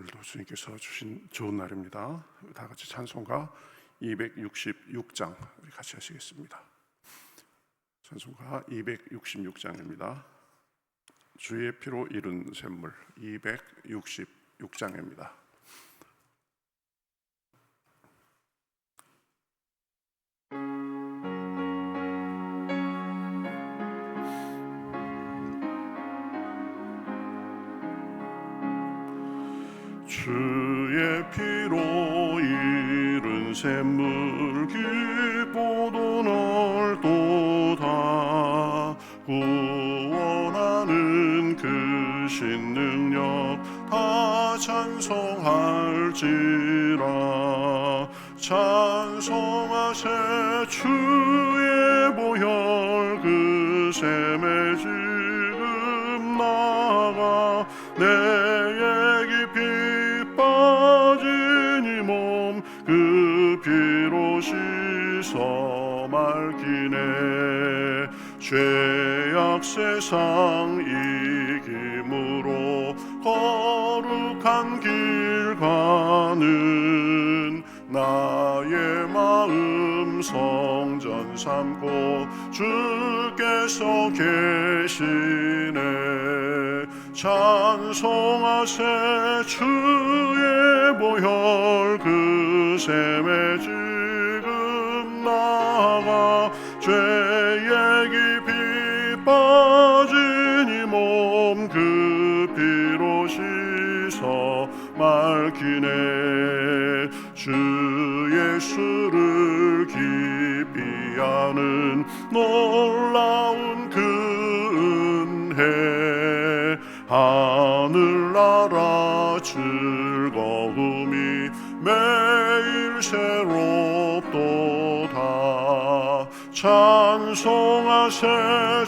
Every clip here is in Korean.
오늘도 주님께서 주신 좋은 날입니다. 다 같이 찬송가 266장 우리 같이 하시겠습니다. 찬송가 266장입니다. 주의 피로 이룬 샘물 266장입니다. 주의 피로 이룬 샘물 깊고도 넓도다. 구원하는 그 신능력 다 찬송할지라. 찬송하세 주의 보혈 그 샘에 지금 나가 내의 깊이 빠진 이 몸 그 피로 씻어 맑히네. 죄악 세상 이김으로 거룩한 길 가는 나의 마음 성전 삼고 주께서 계시네. 찬송하세 주의 보혈 그 샘에 지금 나가 죄의 깊이 빠진 이 몸 그 피로 씻어 맑히네. 주 예수를 깊이 아는 놀라운 그 은혜 하늘나라 즐거움이 매일 새롭도다. 찬송하세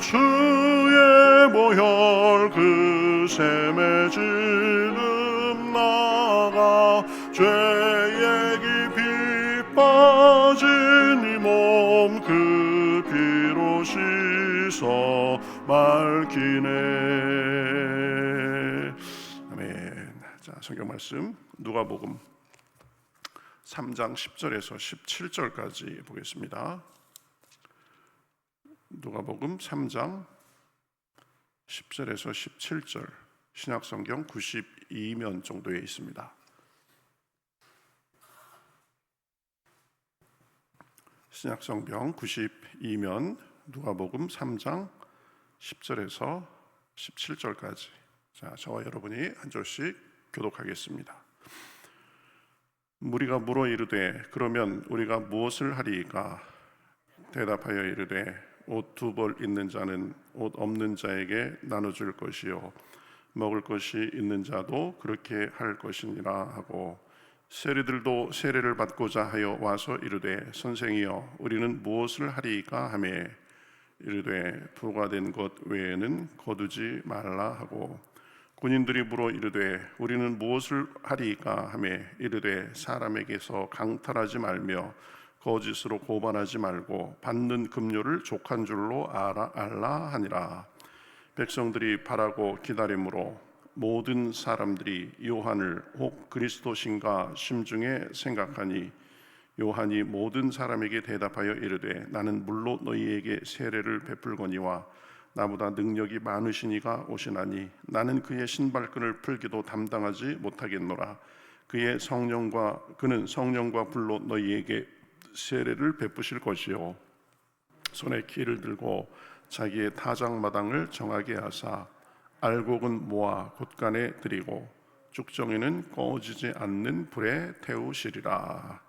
주의 보혈 그 샘에 지금 나가 죄의 깊이 빠진 이 몸 그 피로 씻어 맑히네. 아멘. 자, 성경 말씀 누가복음 3장 10절에서 17절까지 보겠습니다. 누가복음 3장 10절에서 17절 신약성경 92면 정도에 있습니다. 신약성경 92면 누가복음 3장 10절에서 17절까지. 자, 저와 여러분이 한 절씩 교독하겠습니다. 무리가 물어 이르되 그러면 우리가 무엇을 하리이까? 대답하여 이르되 옷 두 벌 있는 자는 옷 없는 자에게 나눠줄 것이요 먹을 것이 있는 자도 그렇게 할 것이니라 하고, 세리들도 세례를 받고자 하여 와서 이르되 선생이여 우리는 무엇을 하리이까 하매 이르되 부과된 것 외에는 거두지 말라 하고, 군인들이 물어 이르되 우리는 무엇을 하리이까 하매 이르되 사람에게서 강탈하지 말며 거짓으로 고발하지 말고 받는 급료를 족한 줄로 알라 하니라. 백성들이 바라고 기다림으로 모든 사람들이 요한을 혹 그리스도신가 심중에 생각하니, 요한이 모든 사람에게 대답하여 이르되 나는 물로 너희에게 세례를 베풀거니와 나보다 능력이 많으시니가 오시나니 나는 그의 신발끈을 풀기도 담당하지 못하겠노라. 그는 성령과 불로 너희에게 세례를 베푸실 것이요 손에 키를 들고 자기의 타작마당을 정하게 하사 알곡은 모아 곳간에 들이고 쭉정이는 꺼지지 않는 불에 태우시리라.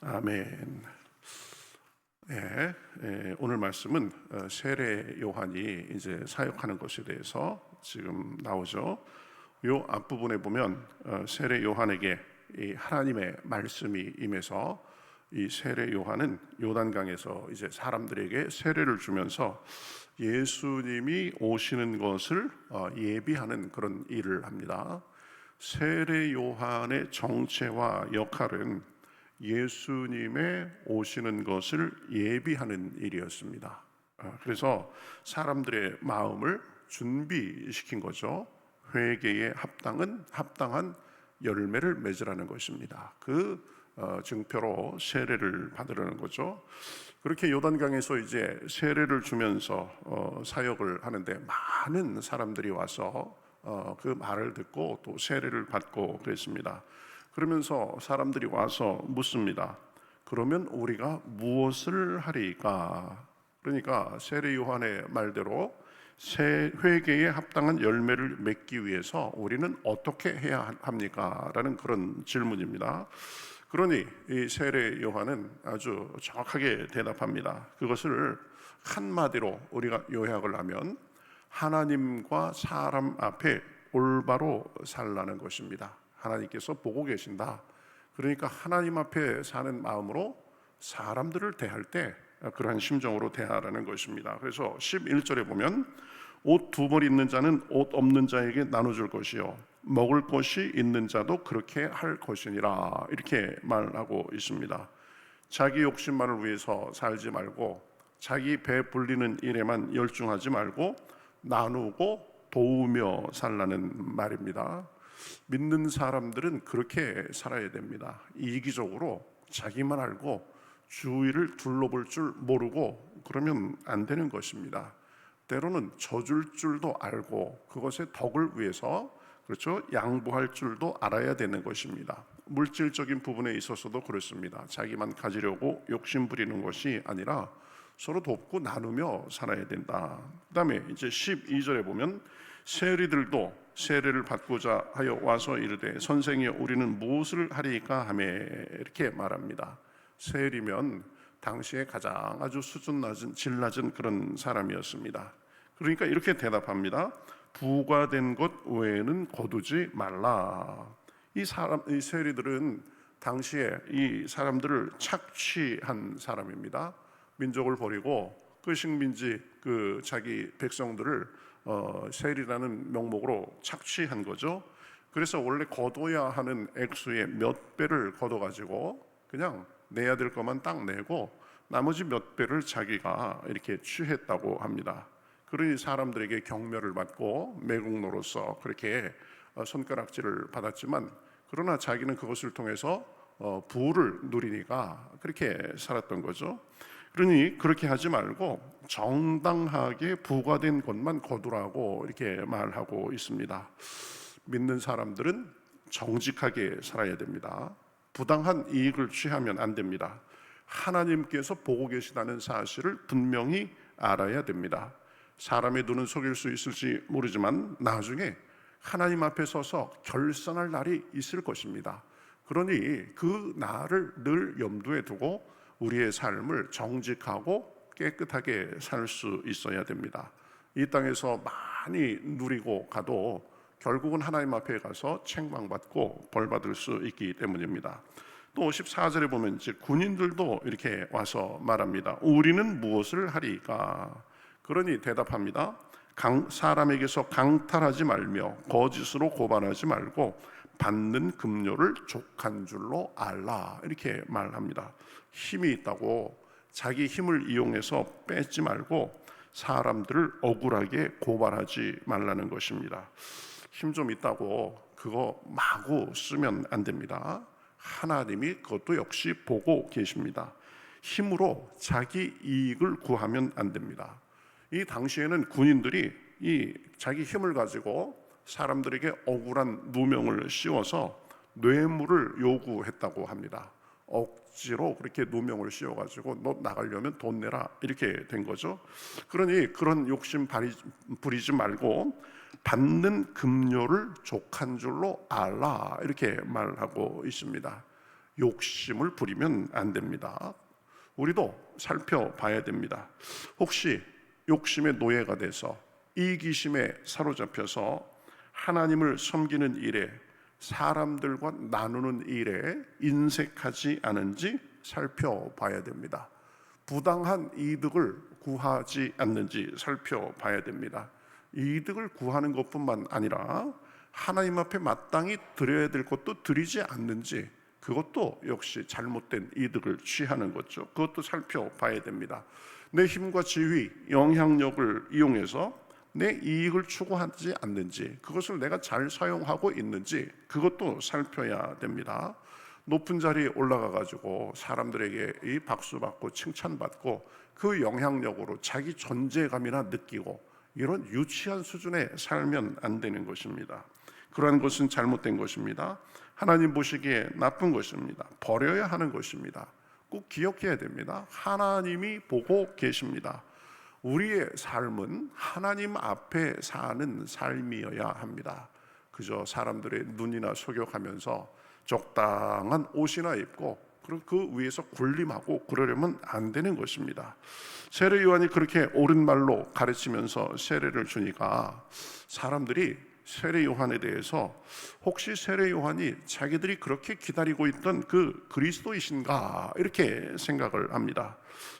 아멘. 오늘 말씀은 세례 요한이 이제 사역하는 것에 대해서 지금 나오죠. 요 앞부분에 보면 세례 요한에게 이 하나님의 말씀이 임해서 이 세례 요한은 요단강에서 이제 사람들에게 세례를 주면서 예수님이 오시는 것을 예비하는 그런 일을 합니다. 세례 요한의 정체와 역할은 예수님의 오시는 것을 예비하는 일이었습니다. 그래서 사람들의 마음을 준비시킨 거죠. 회개에 합당한 열매를 맺으라는 것입니다. 그 증표로 세례를 받으라는 거죠. 그렇게 요단강에서 이제 세례를 주면서 사역을 하는데 많은 사람들이 와서 그 말을 듣고 또 세례를 받고 그랬습니다. 그러면서 사람들이 와서 묻습니다. 그러면 우리가 무엇을 하리까? 그러니까 세례 요한의 말대로 새 회개에 합당한 열매를 맺기 위해서 우리는 어떻게 해야 합니까? 라는 그런 질문입니다. 그러니 이 세례 요한은 아주 정확하게 대답합니다. 그것을 한마디로 우리가 요약을 하면 하나님과 사람 앞에 올바로 살라는 것입니다. 하나님께서 보고 계신다. 그러니까 하나님 앞에 사는 마음으로 사람들을 대할 때 그러한 심정으로 대하라는 것입니다. 그래서 11절에 보면 옷 두 벌 있는 자는 옷 없는 자에게 나눠줄 것이요 먹을 것이 있는 자도 그렇게 할 것이니라, 이렇게 말하고 있습니다. 자기 욕심만을 위해서 살지 말고 자기 배 불리는 일에만 열중하지 말고 나누고 도우며 살라는 말입니다. 믿는 사람들은 그렇게 살아야 됩니다. 이기적으로 자기만 알고 주위를 둘러볼 줄 모르고 그러면 안 되는 것입니다. 때로는 져줄 줄도 알고 그것의 덕을 위해서, 그렇죠, 양보할 줄도 알아야 되는 것입니다. 물질적인 부분에 있어서도 그렇습니다. 자기만 가지려고 욕심 부리는 것이 아니라 서로 돕고 나누며 살아야 된다. 그 다음에 이제 12절에 보면 세리들도 세례를 받고자 하여 와서 이르되 선생이여 우리는 무엇을 하리까 하매, 이렇게 말합니다. 세리면 당시에 가장 아주 수준 낮은, 질 낮은 그런 사람이었습니다. 그러니까 이렇게 대답합니다. 부과된 것 외에는 거두지 말라. 이 세리들은 당시에 이 사람들을 착취한 사람입니다. 민족을 버리고 그 식민지 그 자기 백성들을 세리라는 명목으로 착취한 거죠. 그래서 원래 거둬야 하는 액수의 몇 배를 거둬가지고 그냥 내야 될 것만 딱 내고 나머지 몇 배를 자기가 이렇게 취했다고 합니다. 그러니 사람들에게 경멸을 받고 매국노로서 그렇게 손가락질을 받았지만, 그러나 자기는 그것을 통해서 부를 누리니까 그렇게 살았던 거죠. 그러니 그렇게 하지 말고 정당하게 부과된 것만 거두라고 이렇게 말하고 있습니다. 믿는 사람들은 정직하게 살아야 됩니다. 부당한 이익을 취하면 안 됩니다. 하나님께서 보고 계시다는 사실을 분명히 알아야 됩니다. 사람의 눈은 속일 수 있을지 모르지만 나중에 하나님 앞에 서서 결산할 날이 있을 것입니다. 그러니 그 날을 늘 염두에 두고 우리의 삶을 정직하고 깨끗하게 살 수 있어야 됩니다. 이 땅에서 많이 누리고 가도 결국은 하나님 앞에 가서 책망받고 벌받을 수 있기 때문입니다. 또 14절에 보면 이제 군인들도 이렇게 와서 말합니다. 우리는 무엇을 하리까? 그러니 대답합니다. 사람에게서 강탈하지 말며 거짓으로 고발하지 말고 받는 급료를 족한 줄로 알라, 이렇게 말합니다. 힘이 있다고 자기 힘을 이용해서 뺏지 말고 사람들을 억울하게 고발하지 말라는 것입니다. 힘 좀 있다고 그거 마구 쓰면 안 됩니다. 하나님이 그것도 역시 보고 계십니다. 힘으로 자기 이익을 구하면 안 됩니다. 이 당시에는 군인들이 이 자기 힘을 가지고 사람들에게 억울한 누명을 씌워서 뇌물을 요구했다고 합니다. 억지로 그렇게 누명을 씌워가지고 너 나가려면 돈 내라, 이렇게 된 거죠. 그러니 그런 욕심 부리지 말고 받는 급료를 족한 줄로 알라, 이렇게 말하고 있습니다. 욕심을 부리면 안 됩니다. 우리도 살펴봐야 됩니다. 혹시 욕심의 노예가 돼서 이기심에 사로잡혀서 하나님을 섬기는 일에, 사람들과 나누는 일에 인색하지 않은지 살펴봐야 됩니다. 부당한 이득을 구하지 않는지 살펴봐야 됩니다. 이득을 구하는 것뿐만 아니라 하나님 앞에 마땅히 드려야 될 것도 드리지 않는지, 그것도 역시 잘못된 이득을 취하는 거죠. 그것도 살펴봐야 됩니다. 내 힘과 지위, 영향력을 이용해서 내 이익을 추구하지 않는지, 그것을 내가 잘 사용하고 있는지 그것도 살펴야 됩니다. 높은 자리에 올라가 가지고 사람들에게 이 박수받고 칭찬받고 그 영향력으로 자기 존재감이나 느끼고 이런 유치한 수준에 살면 안 되는 것입니다. 그러한 것은 잘못된 것입니다. 하나님 보시기에 나쁜 것입니다. 버려야 하는 것입니다. 꼭 기억해야 됩니다. 하나님이 보고 계십니다. 우리의 삶은 하나님 앞에 사는 삶이어야 합니다. 그저 사람들의 눈이나 속여가면서 적당한 옷이나 입고 그리고 그 위에서 군림하고 그러려면 안 되는 것입니다. 세례 요한이 그렇게 옳은 말로 가르치면서 세례를 주니까 사람들이 세례 요한에 대해서 혹시 세례 요한이 자기들이 그렇게 기다리고 있던 그 그리스도이신가 이렇게 생각을 합니다.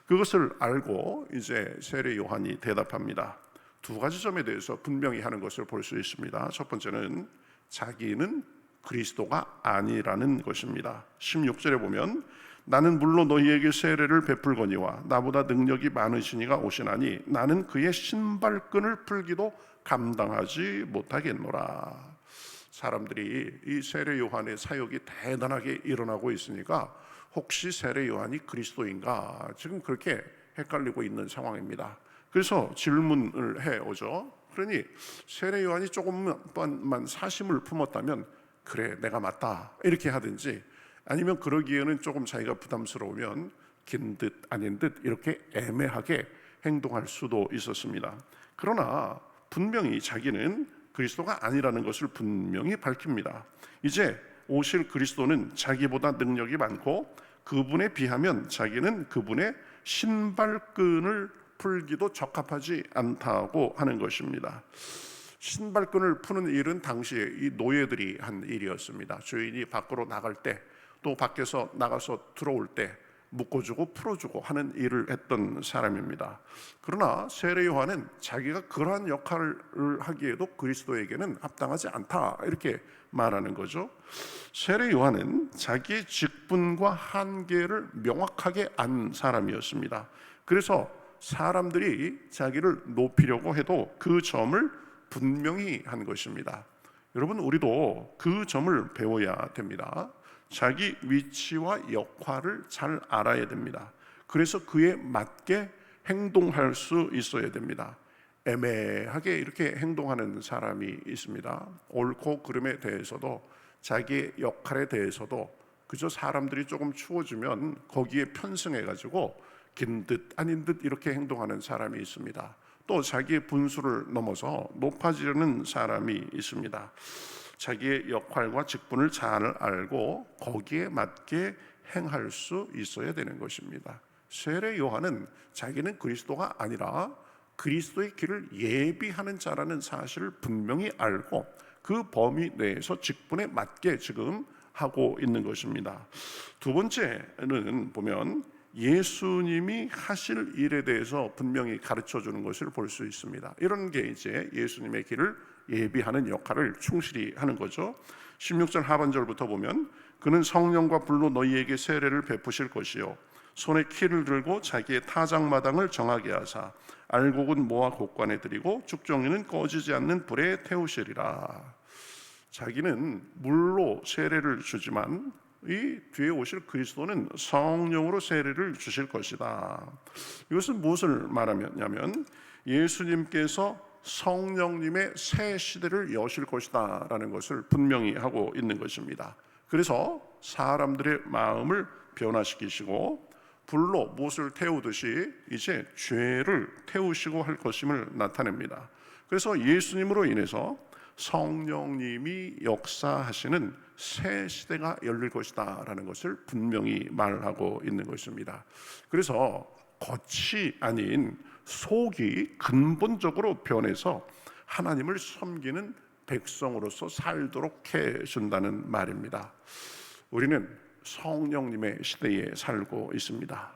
그것을 알고 이제 세례 요한이 대답합니다. 두 가지 점에 대해서 분명히 하는 것을 볼 수 있습니다. 첫 번째는 자기는 그리스도가 아니라는 것입니다. 16절에 보면 나는 물로 너희에게 세례를 베풀거니와 나보다 능력이 많으시니가 오시나니 나는 그의 신발끈을 풀기도 감당하지 못하겠노라. 사람들이 이 세례 요한의 사역이 대단하게 일어나고 있으니까 혹시 세례 요한이 그리스도인가 지금 그렇게 헷갈리고 있는 상황입니다. 그래서 질문을 해오죠. 그러니 세례 요한이 조금만 사심을 품었다면 그래 내가 맞다 이렇게 하든지, 아니면 그러기에는 조금 자기가 부담스러우면 긴 듯 아닌 듯 이렇게 애매하게 행동할 수도 있었습니다. 그러나 분명히 자기는 그리스도가 아니라는 것을 분명히 밝힙니다. 이제 오실 그리스도는 자기보다 능력이 많고 그분에 비하면 자기는 그분의 신발끈을 풀기도 적합하지 않다고 하는 것입니다. 신발끈을 푸는 일은 당시에 이 노예들이 한 일이었습니다. 주인이 밖으로 나갈 때 또 밖에서 나가서 들어올 때 묶어주고 풀어주고 하는 일을 했던 사람입니다. 그러나 세례 요한은 자기가 그러한 역할을 하기에도 그리스도에게는 합당하지 않다 이렇게 말하는 거죠. 세례 요한은 자기의 직분과 한계를 명확하게 안 사람이었습니다. 그래서 사람들이 자기를 높이려고 해도 그 점을 분명히 한 것입니다. 여러분, 우리도 그 점을 배워야 됩니다. 자기 위치와 역할을 잘 알아야 됩니다. 그래서 그에 맞게 행동할 수 있어야 됩니다. 애매하게 이렇게 행동하는 사람이 있습니다. 옳고 그름에 대해서도 자기의 역할에 대해서도 그저 사람들이 조금 추워주면 거기에 편승해가지고 긴 듯 아닌 듯 이렇게 행동하는 사람이 있습니다. 또 자기의 분수를 넘어서 높아지려는 사람이 있습니다. 자기의 역할과 직분을 잘 알고 거기에 맞게 행할 수 있어야 되는 것입니다. 세례 요한은 자기는 그리스도가 아니라 그리스도의 길을 예비하는 자라는 사실을 분명히 알고 그 범위 내에서 직분에 맞게 지금 하고 있는 것입니다. 두 번째는 보면 예수님이 하실 일에 대해서 분명히 가르쳐 주는 것을 볼 수 있습니다. 이런 게 이제 예수님의 길을 예비하는 역할을 충실히 하는 거죠. 16절 하반절부터 보면 그는 성령과 불로 너희에게 세례를 베푸실 것이요 손에 키를 들고 자기의 타작마당을 정하게 하사 알곡은 모아 곡관에 들이고 죽정이는 꺼지지 않는 불에 태우시리라. 자기는 물로 세례를 주지만 이 뒤에 오실 그리스도는 성령으로 세례를 주실 것이다. 이것은 무엇을 말하냐면 예수님께서 성령님의 새 시대를 여실 것이다 라는 것을 분명히 하고 있는 것입니다. 그래서 사람들의 마음을 변화시키시고 불로 못을 태우듯이 이제 죄를 태우시고 할 것임을 나타냅니다. 그래서 예수님으로 인해서 성령님이 역사하시는 새 시대가 열릴 것이다 라는 것을 분명히 말하고 있는 것입니다. 그래서 겉이 아닌 속이 근본적으로 변해서 하나님을 섬기는 백성으로서 살도록 해준다는 말입니다. 우리는 성령님의 시대에 살고 있습니다.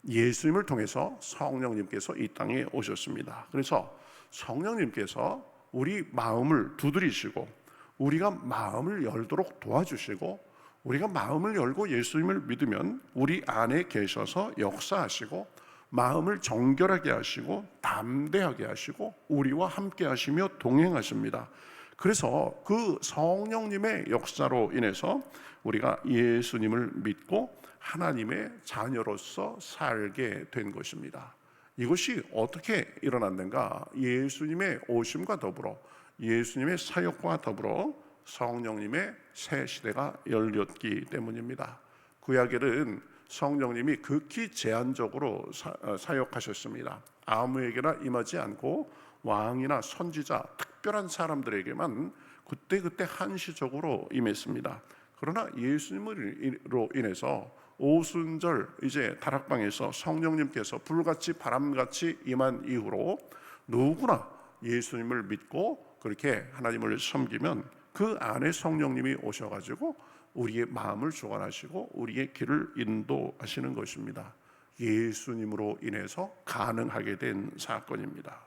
예수님을 통해서 성령님께서 이 땅에 오셨습니다. 그래서 성령님께서 우리 마음을 두드리시고 우리가 마음을 열도록 도와주시고 우리가 마음을 열고 예수님을 믿으면 우리 안에 계셔서 역사하시고 마음을 정결하게 하시고 담대하게 하시고 우리와 함께 하시며 동행하십니다. 그래서 그 성령님의 역사로 인해서 우리가 예수님을 믿고 하나님의 자녀로서 살게 된 것입니다. 이것이 어떻게 일어났는가? 예수님의 오심과 더불어 예수님의 사역과 더불어 성령님의 새 시대가 열렸기 때문입니다. 구약에는 성령님이 극히 제한적으로 사역하셨습니다. 아무에게나 임하지 않고 왕이나 선지자, 특별한 사람들에게만 그때그때 한시적으로 임했습니다. 그러나 예수님으로 인해서 오순절 이제 다락방에서 성령님께서 불같이 바람같이 임한 이후로 누구나 예수님을 믿고 그렇게 하나님을 섬기면 그 안에 성령님이 오셔가지고 우리의 마음을 주관하시고 우리의 길을 인도하시는 것입니다. 예수님으로 인해서 가능하게 된 사건입니다.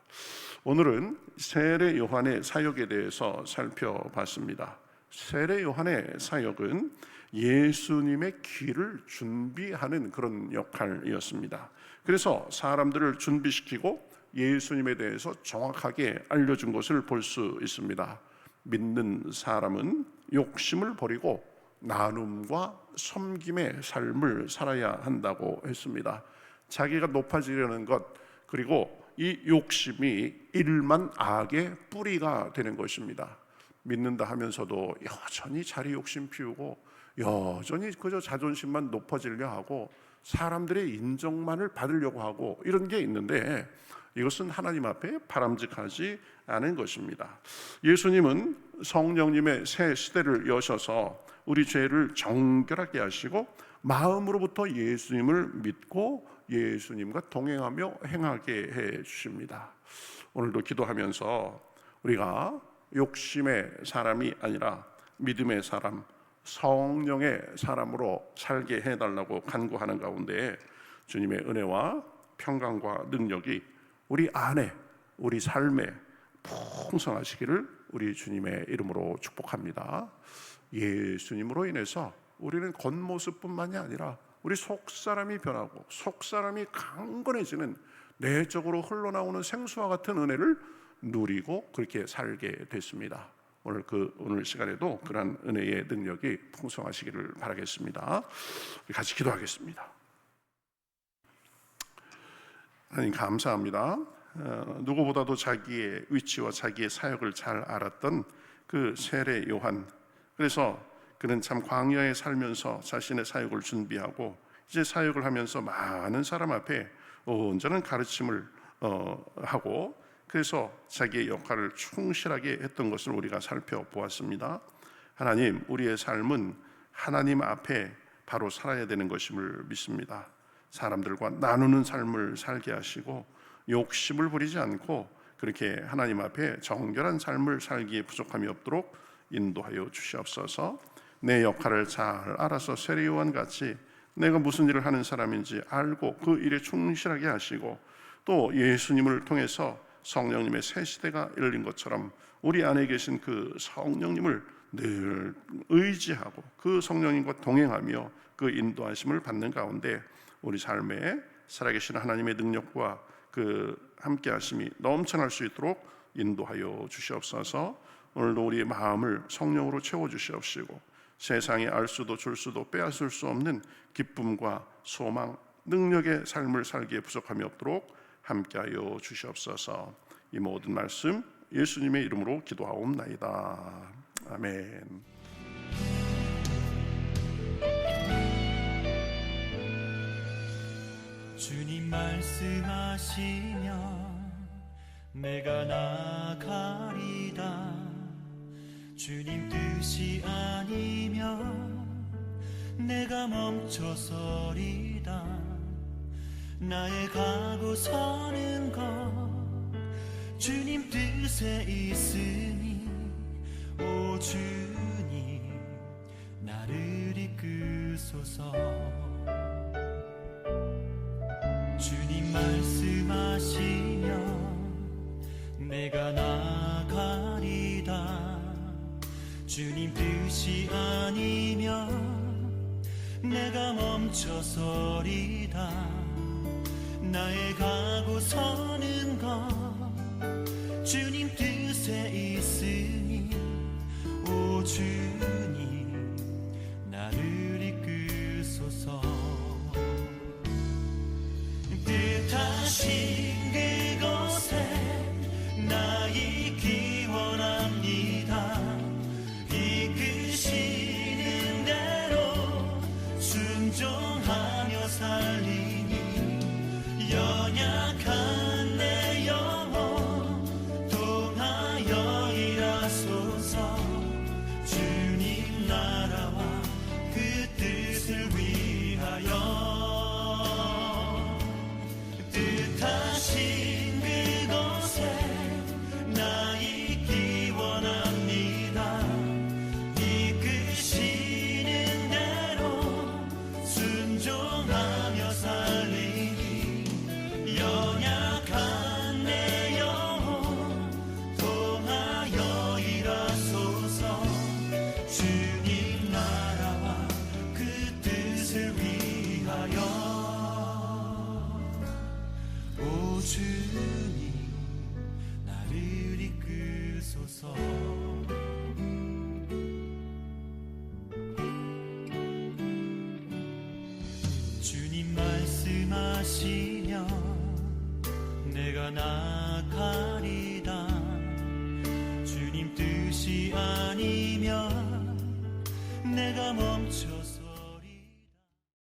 오늘은 세례 요한의 사역에 대해서 살펴봤습니다. 세례 요한의 사역은 예수님의 길을 준비하는 그런 역할이었습니다. 그래서 사람들을 준비시키고 예수님에 대해서 정확하게 알려준 것을 볼 수 있습니다. 믿는 사람은 욕심을 버리고 나눔과 섬김의 삶을 살아야 한다고 했습니다. 자기가 높아지려는 것, 그리고 이 욕심이 일만 악의 뿌리가 되는 것입니다. 믿는다 하면서도 여전히 자리 욕심 피우고 여전히 그저 자존심만 높아지려 하고 사람들의 인정만을 받으려고 하고 이런 게 있는데 이것은 하나님 앞에 바람직하지 않은 것입니다. 예수님은 성령님의 새 시대를 여셔서 우리 죄를 정결하게 하시고 마음으로부터 예수님을 믿고 예수님과 동행하며 행하게 해 주십니다. 오늘도 기도하면서 우리가 욕심의 사람이 아니라 믿음의 사람, 성령의 사람으로 살게 해달라고 간구하는 가운데 주님의 은혜와 평강과 능력이 우리 안에, 우리 삶에 풍성하시기를 우리 주님의 이름으로 축복합니다. 예수님으로 인해서 우리는 겉모습뿐만이 아니라 우리 속사람이 변하고 속사람이 강건해지는 내적으로 흘러나오는 생수와 같은 은혜를 누리고 그렇게 살게 됐습니다. 오늘 시간에도 그러한 은혜의 능력이 풍성하시기를 바라겠습니다. 같이 기도하겠습니다. 하나님 감사합니다. 누구보다도 자기의 위치와 자기의 사역을 잘 알았던 그 세례 요한, 그래서 그는 참 광야에 살면서 자신의 사역을 준비하고 이제 사역을 하면서 많은 사람 앞에 온전한 가르침을 하고 그래서 자기의 역할을 충실하게 했던 것을 우리가 살펴보았습니다. 하나님, 우리의 삶은 하나님 앞에 바로 살아야 되는 것임을 믿습니다. 사람들과 나누는 삶을 살게 하시고 욕심을 부리지 않고 그렇게 하나님 앞에 정결한 삶을 살기에 부족함이 없도록 인도하여 주시옵소서. 내 역할을 잘 알아서 세례 요한 같이 내가 무슨 일을 하는 사람인지 알고 그 일에 충실하게 하시고 또 예수님을 통해서 성령님의 새 시대가 열린 것처럼 우리 안에 계신 그 성령님을 늘 의지하고 그 성령님과 동행하며 그 인도하심을 받는 가운데 우리 삶에 살아계신 하나님의 능력과 그 함께하심이 넘쳐날 수 있도록 인도하여 주시옵소서. 오늘도 우리의 마음을 성령으로 채워주시옵시고 세상에 알 수도 줄 수도 빼앗을 수 없는 기쁨과 소망, 능력의 삶을 살기에 부족함이 없도록 함께하여 주시옵소서. 이 모든 말씀 예수님의 이름으로 기도하옵나이다. 아멘. 주님 말씀하시면 내가 나가리다. 주님 뜻이 아니면 내가 멈춰서리다. 나의 가고 서는 것 주님 뜻에 있으니 오 주님 나를 이끄소서. 주님 말씀하시면 내가 나가리다. 주님 뜻이 아니면 내가 멈춰서리다. 나의 가고 서는 것 주님 뜻에 있으니 오 주님 나를 이끄소서 뜻하신 그곳에 나 있기 원합니다 이끄시는 대로 순종하며 살리니 연약한 내 영혼 통하여 일하소서 주님 나라와 그 뜻을 위하여 뜻하신 그곳에 나 있기 원합니다 이끄시는 대로 순종하며 살리니 연약한 내 영혼 통하여 일하소서 주님 나라와 그 뜻을 위하여 오 주님 나를 이끄소서 주님 말씀하시면 내가 나가리다 주님 뜻이 아니면 내가 멈춰